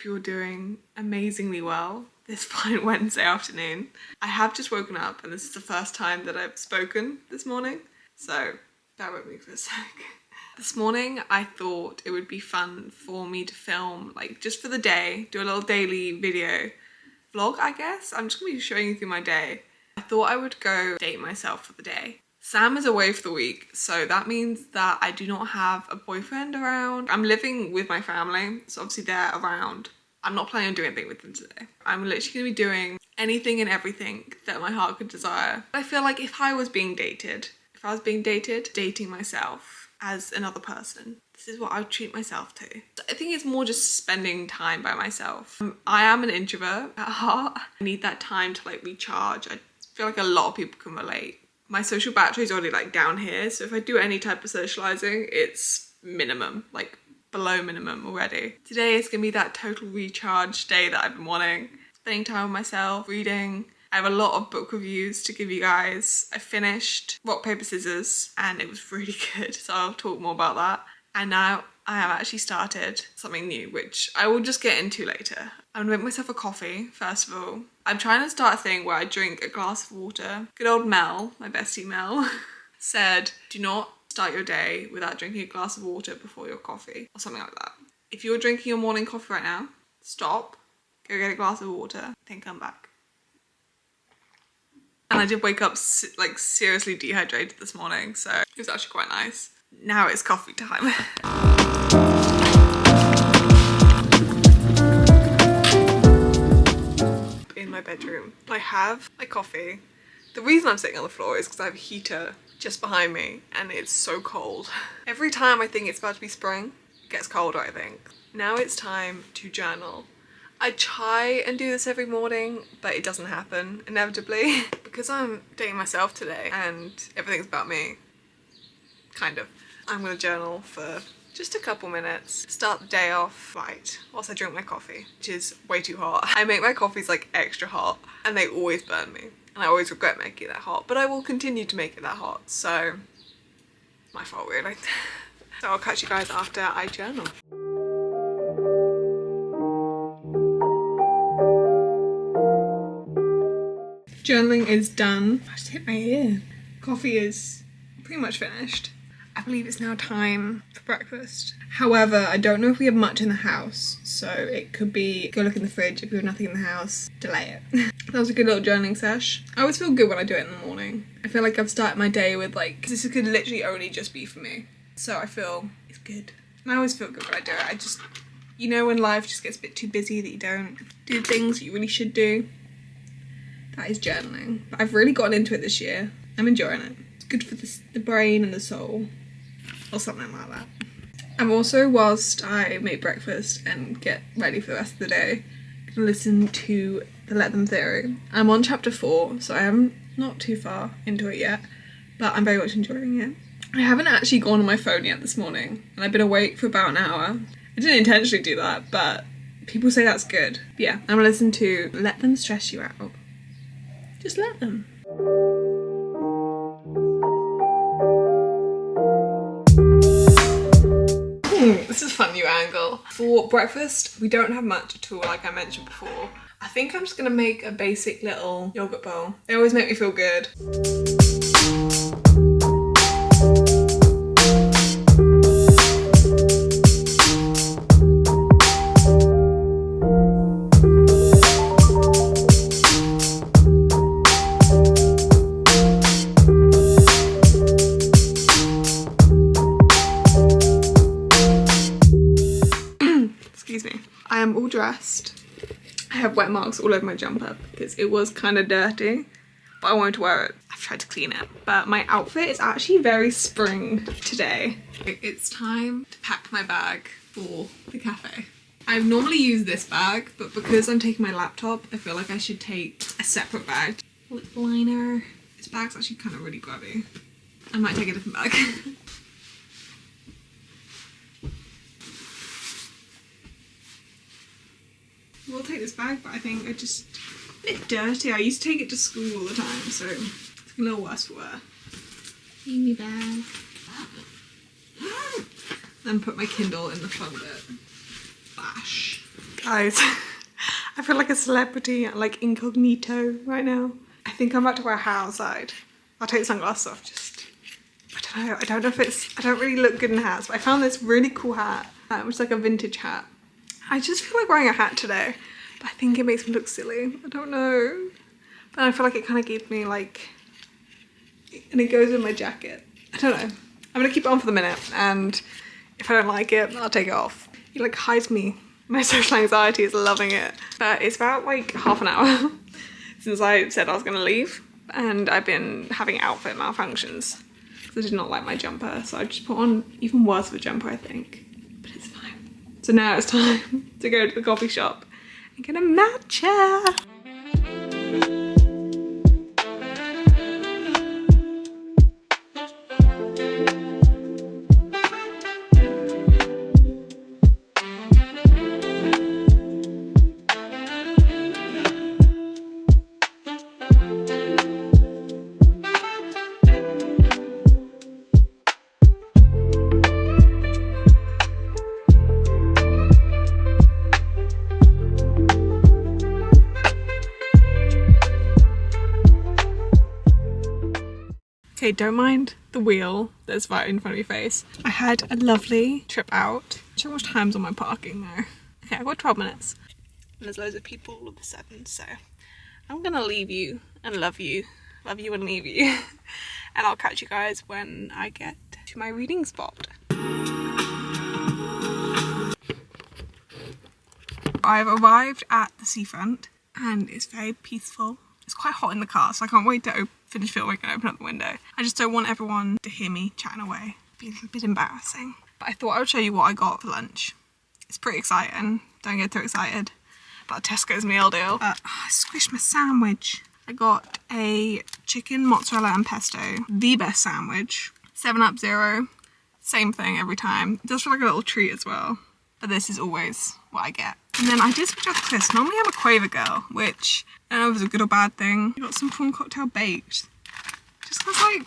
you're doing amazingly well this fine Wednesday afternoon. I have just woken up and this is the first time that I've spoken this morning, so bear with me for a sec. This morning I thought it would be fun for me to film, like just for the day, do a little daily video vlog, I guess. I'm just gonna be showing you through my day. I thought I would go date myself for the day. Sam is away for the week, so that means that I do not have a boyfriend around. I'm living with my family, so obviously they're around. I'm not planning on doing anything with them today. I'm literally gonna be doing anything and everything that my heart could desire. I feel like if I was being dated, dating myself as another person, this is what I would treat myself to. I think it's more just spending time by myself. I am an introvert at heart. I need that time to like recharge. I feel like a lot of people can relate. My social battery is already like down here, so if I do any type of socializing, it's minimum, like below minimum already. Today is gonna be that total recharge day that I've been wanting. Spending time with myself, reading. I have a lot of book reviews to give you guys. I finished Rock, Paper, Scissors and it was really good, so I'll talk more about that. And now I have actually started something new, which I will just get into later. I'm gonna make myself a coffee, first of all. I'm trying to start a thing where I drink a glass of water. Good old Mel, my bestie Mel, said, do not start your day without drinking a glass of water before your coffee, or something like that. If you're drinking your morning coffee right now, stop, go get a glass of water, then come back. And I did wake up like seriously dehydrated this morning, so it was actually quite nice. Now it's coffee time. In my bedroom, I have my coffee. The reason I'm sitting on the floor is because I have a heater just behind me and it's so cold. Every time I think it's about to be spring, it gets colder, I think. Now it's time to journal. I try and do this every morning, but it doesn't happen, inevitably. Because I'm dating myself today and everything's about me, kind of. I'm gonna journal for just a couple minutes. Start the day off right, whilst I drink my coffee, which is way too hot. I make my coffees like extra hot and they always burn me. And I always regret making it that hot, but I will continue to make it that hot, so my fault really. So I'll catch you guys after I journal. Journaling is done. I just hit my ear. Coffee is pretty much finished. I believe it's now time for breakfast. However, I don't know if we have much in the house, so it could be go look in the fridge. If we have nothing in the house, delay it. That was a good little journaling sesh. I always feel good when I do it in the morning. I feel like I've started my day with like, this could literally only just be for me. So I feel it's good. And I always feel good when I do it. I just, you know, when life just gets a bit too busy that you don't do things that you really should do. That is journaling. But I've really gotten into it this year. I'm enjoying it. It's good for the brain and the soul. Or something like that. I'm also, whilst I make breakfast and get ready for the rest of the day, gonna listen to the Let Them Theory. I'm on chapter 4, so I am not too far into it yet, but I'm very much enjoying it. I haven't actually gone on my phone yet this morning, and I've been awake for about an hour. I didn't intentionally do that, but people say that's good. But yeah, I'm gonna listen to Let Them Stress You Out. Just let them. This is a fun new angle. For breakfast, we don't have much at all, like I mentioned before. I think I'm just gonna make a basic little yogurt bowl. They always make me feel good. I am all dressed. I have wet marks all over my jumper because it was kind of dirty, but I wanted to wear it. I've tried to clean it, but my outfit is actually very spring today. It's time to pack my bag for the cafe. I normally use this bag, but because I'm taking my laptop, I feel like I should take a separate bag. Lip liner. This bag's actually kind of really grubby. I might take a different bag. We'll take this bag, but I think it's just a bit dirty. I used to take it to school all the time, so it's a little worse for wear. Need me bag. Then put my Kindle in the front bit. Bash. Guys, I feel like a celebrity, like incognito right now. I think I'm about to wear a hat outside. I'll take the sunglasses off, just, I don't know if it's, I don't really look good in hats, but I found this really cool hat, which is like a vintage hat. I just feel like wearing a hat today, but I think it makes me look silly. I don't know. But I feel like it kind of gives me like, and it goes in my jacket. I don't know. I'm gonna keep it on for the minute, and if I don't like it, I'll take it off. It like hides me. My social anxiety is loving it. But it's about like half an hour since I said I was gonna leave, and I've been having outfit malfunctions. I did not like my jumper, so I just put on even worse of a jumper, I think. But it's fine. So now it's time to go to the coffee shop and get a matcha. Okay, don't mind the wheel that's right in front of your face. I had a lovely trip out. How much time's on my parking now? Okay, I've got 12 minutes. And there's loads of people all of a sudden, so I'm gonna leave you and love you and leave you. And I'll catch you guys when I get to my reading spot. I've arrived at the seafront and it's very peaceful. It's quite hot in the car, so I can't wait to finish filming and open up the window. I just don't want everyone to hear me chatting away. It'd be a bit embarrassing. But I thought I would show you what I got for lunch. It's pretty exciting. Don't get too excited about Tesco's meal deal. I squished my sandwich. I got a chicken mozzarella and pesto, the best sandwich. 7-Up Zero, same thing every time. It does feel like a little treat as well. But this is always what I get. And then I did switch up to this. Normally I'm a Quaver girl, which I don't know if it's a good or bad thing. I got some prawn cocktail baked. Just because like,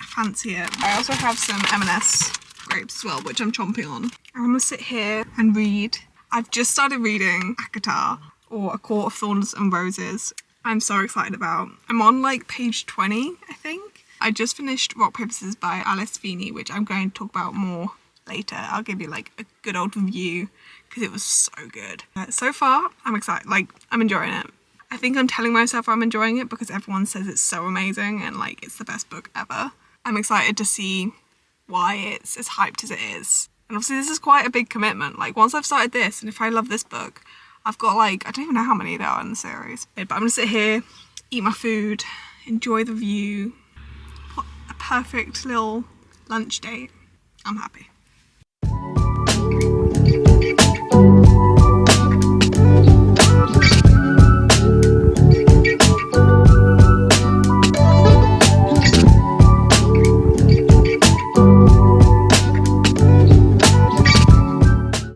I fancy it. I also have some M&S grapes as well, which I'm chomping on. I'm gonna sit here and read. I've just started reading Akatar, or A Court of Thorns and Roses. I'm so excited about. I'm on like page 20, I think. I just finished Rock, Paper, Scissors by Alice Feeney, which I'm going to talk about more later. I'll give you like a good old review because it was so good. So far, I'm excited. Like, I'm enjoying it. I think I'm telling myself I'm enjoying it because everyone says it's so amazing and like it's the best book ever. I'm excited to see why it's as hyped as it is. And obviously this is quite a big commitment. Like once I've started this, and if I love this book, I've got like, I don't even know how many there are in the series. But I'm gonna sit here, eat my food, enjoy the view. What a perfect little lunch date. I'm happy.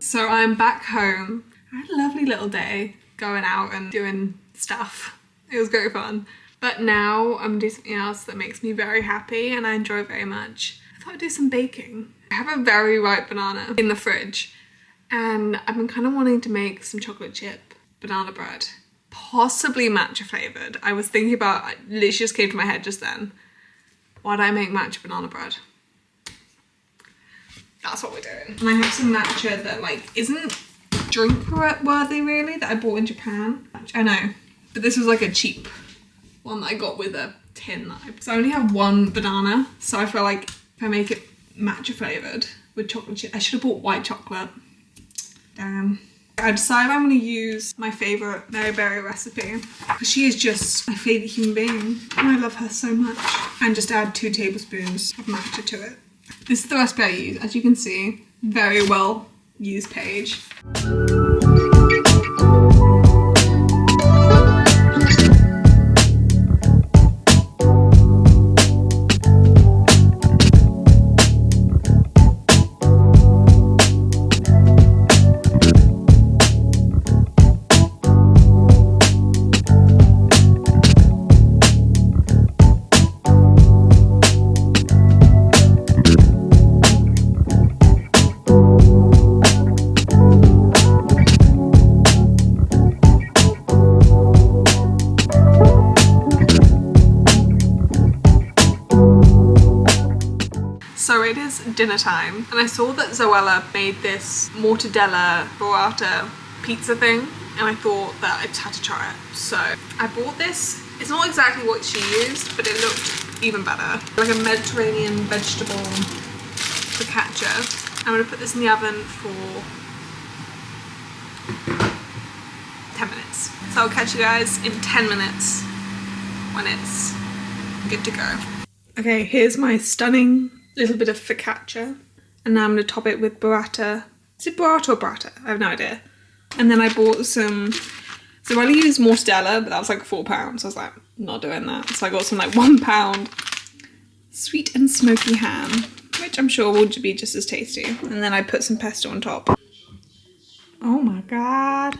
So I'm back home. I had a lovely little day going out and doing stuff. It was very fun. But now I'm doing something else that makes me very happy and I enjoy very much. I thought I'd do some baking. I have a very ripe banana in the fridge and I've been kind of wanting to make some chocolate chip banana bread. Possibly matcha flavoured. I was thinking about, it literally just came to my head just then. Why don't I make matcha banana bread? That's what we're doing. And I have some matcha that like isn't drink worthy really, that I bought in Japan. I know, but this was like a cheap one that I got with a tin. So I only have one banana, so I feel like if I make it matcha flavoured with chocolate chip, I should have bought white chocolate. Damn. I decided I'm going to use my favourite Mary Berry recipe because she is just my favourite human being and I love her so much. And just add 2 tablespoons of matcha to it. This is the recipe I use, as you can see, very well used page. it is dinner time and I saw that Zoella made this mortadella burrata pizza thing and I thought that I just had to try it. So I bought this. It's not exactly what she used, but it looked even better. Like a Mediterranean vegetable focaccia. I'm gonna put this in the oven for 10 minutes. So I'll catch you guys in 10 minutes when it's good to go. Okay, here's my stunning little bit of focaccia. And now I'm gonna top it with burrata. Is it burrata or burrata? I have no idea. And then I bought some, so I only used mortadella, but that was like £4. So I was like, not doing that. So I got some like £1 sweet and smoky ham, which I'm sure will be just as tasty. And then I put some pesto on top. Oh my God.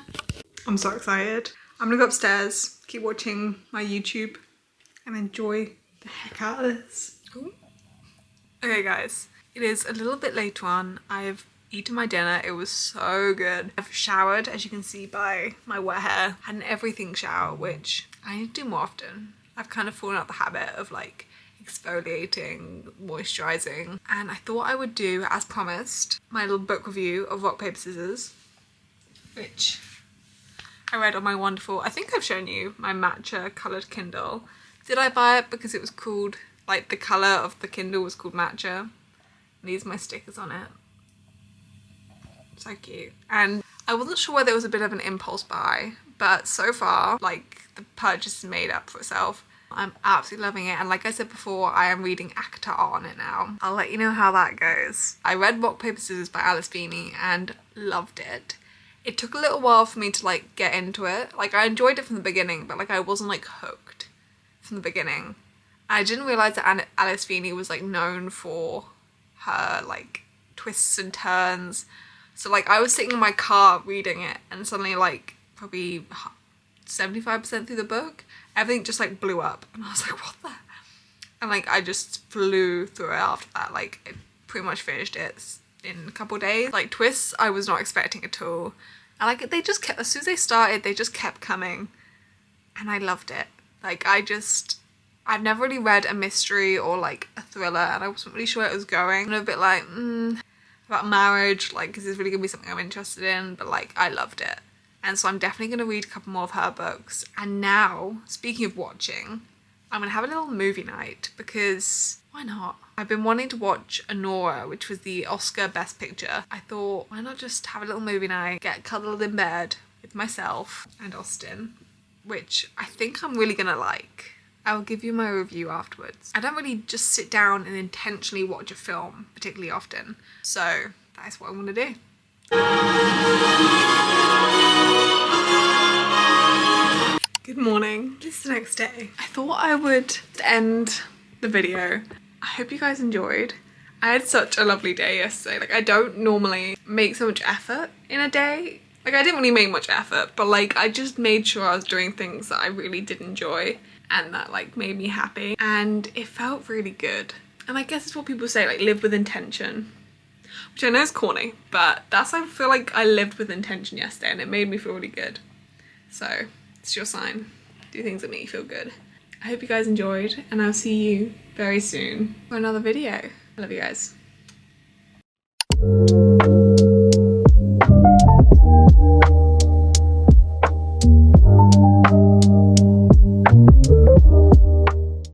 I'm so excited. I'm gonna go upstairs, keep watching my YouTube and enjoy the heck out of this. Ooh. Okay guys, it is a little bit later on. I've eaten my dinner. It was so good. I've showered, as you can see by my wet hair. Had an everything shower, which I need to do more often. I've kind of fallen out the habit of like exfoliating, moisturizing, and I thought I would do, as promised, my little book review of Rock, Paper, Scissors, which I read on my wonderful, I think I've shown you, my matcha coloured Kindle. Did I buy it because it was called, like the colour of the Kindle was called matcha? And these are my stickers on it. So cute. And I wasn't sure whether it was a bit of an impulse buy, but so far, like, the purchase is made up for itself. I'm absolutely loving it, and like I said before, I am reading ACTA on it now. I'll let you know how that goes. I read Rock, Paper, Scissors by Alice Feeney and loved it. It took a little while for me to like get into it. Like I enjoyed it from the beginning, but like I wasn't like hooked from the beginning. I didn't realise that Alice Feeney was like known for her like twists and turns. So like I was sitting in my car reading it and suddenly like probably 75% through the book, everything just like blew up and I was like, what the? And like I just flew through it after that. Like I pretty much finished it in a couple of days. Like twists I was not expecting at all. And like they just kept, as soon as they started, they just kept coming. And I loved it. Like I've never really read a mystery or like a thriller and I wasn't really sure where it was going. I'm a bit like, about marriage, like is this really gonna be something I'm interested in? But like I loved it. And so I'm definitely gonna read a couple more of her books. And now, speaking of watching, I'm gonna have a little movie night because why not? I've been wanting to watch Anora, which was the Oscar Best Picture. I thought, why not just have a little movie night, get cuddled in bed with myself and Austin, which I think I'm really gonna like. I'll give you my review afterwards. I don't really just sit down and intentionally watch a film particularly often. So that's what I'm gonna do. Good morning. This is the next day. I thought I would end the video. I hope you guys enjoyed. I had such a lovely day yesterday. Like I don't normally make so much effort in a day. Like I didn't really make much effort, but like I just made sure I was doing things that I really did enjoy and that like made me happy, and it felt really good. And I guess it's what people say, like live with intention, which I know is corny, but that's, I feel like I lived with intention yesterday and it made me feel really good. So it's your sign. Do things that make you feel good. I hope you guys enjoyed and I'll see you very soon for another video. I love you guys.